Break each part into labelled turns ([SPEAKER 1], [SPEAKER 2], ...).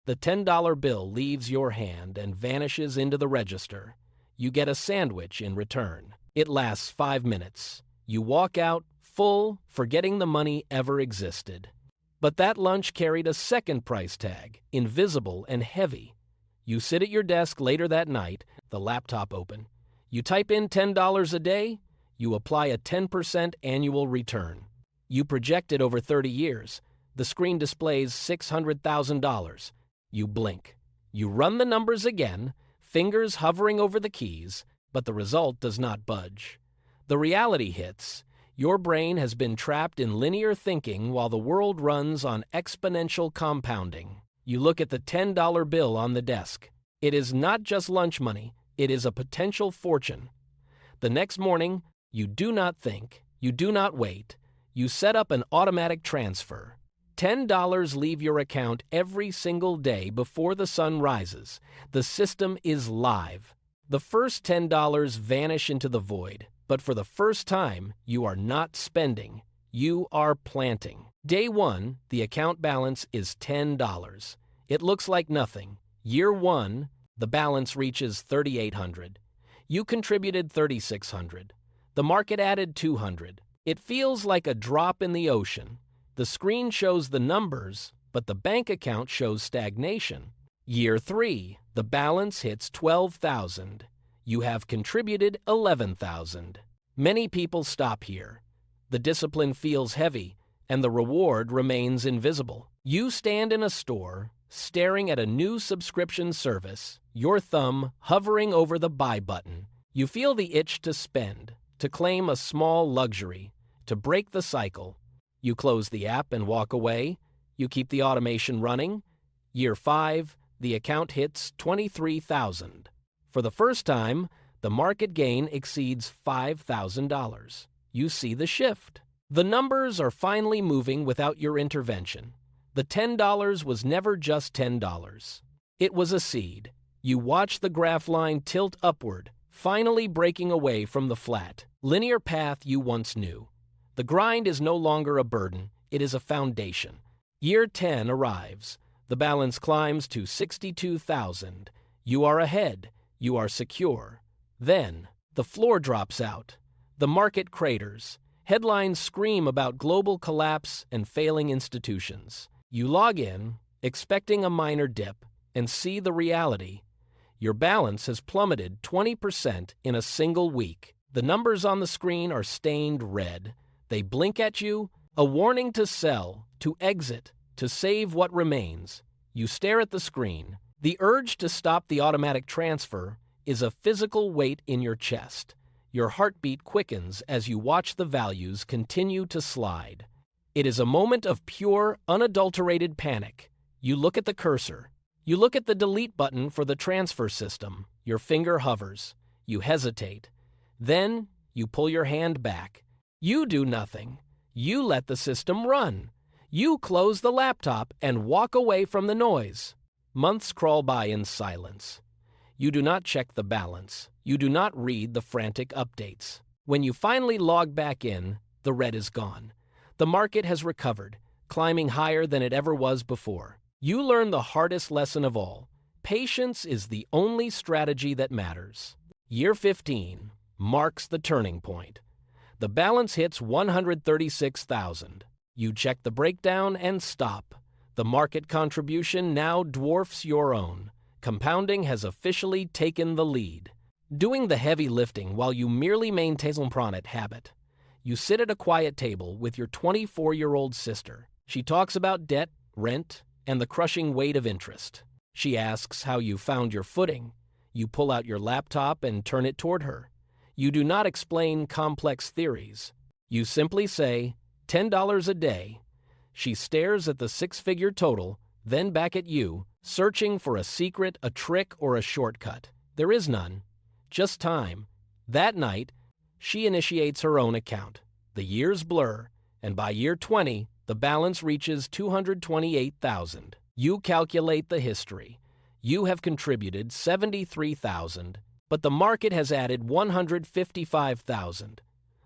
[SPEAKER 1] The $10 bill leaves your hand and vanishes into the register. You get a sandwich in return. It lasts 5 minutes. You walk out, full, forgetting the money ever existed. But that lunch carried a second price tag, invisible and heavy. You sit at your desk later that night, the laptop open. You type in $10 a day, you apply a 10% annual return. You project it over 30 years. The screen displays $600,000. You blink. You run the numbers again, fingers hovering over the keys, but the result does not budge. The reality hits. Your brain has been trapped in linear thinking while the world runs on exponential compounding. You look at the $10 bill on the desk. It is not just lunch money, it is a potential fortune. The next morning, you do not think, you do not wait, you set up an automatic transfer. $10 leave your account every single day before the sun rises. The system is live. The first $10 vanish into the void, but for the first time, you are not spending. You are planting. Day 1, the account balance is $10. It looks like nothing. Year 1, the balance reaches $3,800. You contributed $3,600. The market added $200. It feels like a drop in the ocean. The screen shows the numbers, but the bank account shows stagnation. Year 3, the balance hits $12,000. You have contributed $11,000. Many people stop here. The discipline feels heavy, and the reward remains invisible. You stand in a store, staring at a new subscription service, your thumb hovering over the buy button. You feel the itch to spend, to claim a small luxury, to break the cycle. You close the app and walk away. You keep the automation running. Year 5, the account hits $23,000. For the first time, the market gain exceeds $5,000. You see the shift. The numbers are finally moving without your intervention. The $10 was never just $10. It was a seed. You watch the graph line tilt upward, finally breaking away from the flat, linear path you once knew. The grind is no longer a burden, it is a foundation. Year 10 arrives. The balance climbs to $62,000. You are ahead. You are secure. Then, the floor drops out. The market craters. Headlines scream about global collapse and failing institutions. You log in, expecting a minor dip, and see the reality. Your balance has plummeted 20% in a single week. The numbers on the screen are stained red. They blink at you, a warning to sell, to exit, to save what remains. You stare at the screen. The urge to stop the automatic transfer is a physical weight in your chest. Your heartbeat quickens as you watch the values continue to slide. It is a moment of pure, unadulterated panic. You look at the cursor. You look at the delete button for the transfer system. Your finger hovers. You hesitate. Then, you pull your hand back. You do nothing. You let the system run. You close the laptop and walk away from the noise. Months crawl by in silence. You do not check the balance. You do not read the frantic updates. When you finally log back in, the red is gone. The market has recovered, climbing higher than it ever was before. You learn the hardest lesson of all. Patience is the only strategy that matters. Year 15 marks the turning point. The balance hits $136,000. You check the breakdown and stop. The market contribution now dwarfs your own. Compounding has officially taken the lead. Doing the heavy lifting while you merely maintain a habit. You sit at a quiet table with your 24-year-old sister. She talks about debt, rent, and the crushing weight of interest. She asks how you found your footing. You pull out your laptop and turn it toward her. You do not explain complex theories. You simply say, $10 a day. She stares at the six-figure total, then back at you, searching for a secret, a trick, or a shortcut. There is none. Just time. That night, she initiates her own account. The years blur, and by year 20, the balance reaches $228,000. You calculate the history. You have contributed $73,000, but the market has added $155,000.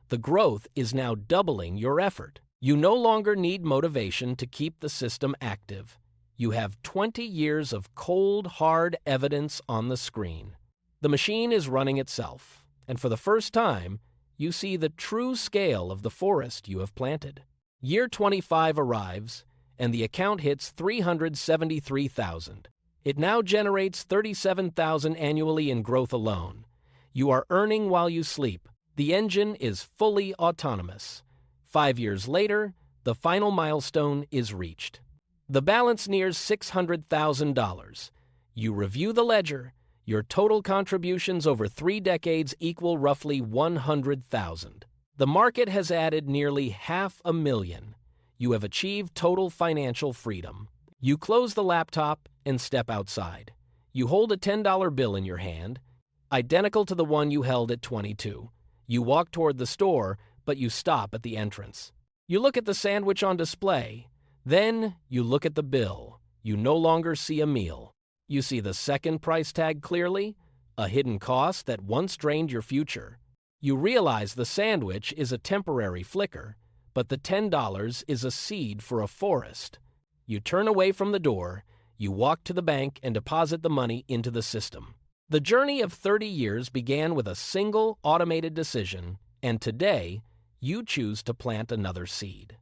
[SPEAKER 1] The growth is now doubling your effort. You no longer need motivation to keep the system active. You have 20 years of cold, hard evidence on the screen. The machine is running itself, and for the first time, you see the true scale of the forest you have planted. Year 25 arrives, and the account hits $373,000. It now generates $37,000 annually in growth alone. You are earning while you sleep. The engine is fully autonomous. 5 years later, the final milestone is reached. The balance nears $600,000. You review the ledger. Your total contributions over 3 decades equal roughly $100,000. The market has added nearly $500,000. You have achieved total financial freedom. You close the laptop and step outside. You hold a $10 bill in your hand, identical to the one you held at 22. You walk toward the store, but you stop at the entrance. You look at the sandwich on display. Then you look at the bill. You no longer see a meal. You see the second price tag clearly, a hidden cost that once drained your future. You realize the sandwich is a temporary flicker, but the $10 is a seed for a forest. You turn away from the door, you walk to the bank and deposit the money into the system. The journey of 30 years began with a single automated decision, and today, you choose to plant another seed.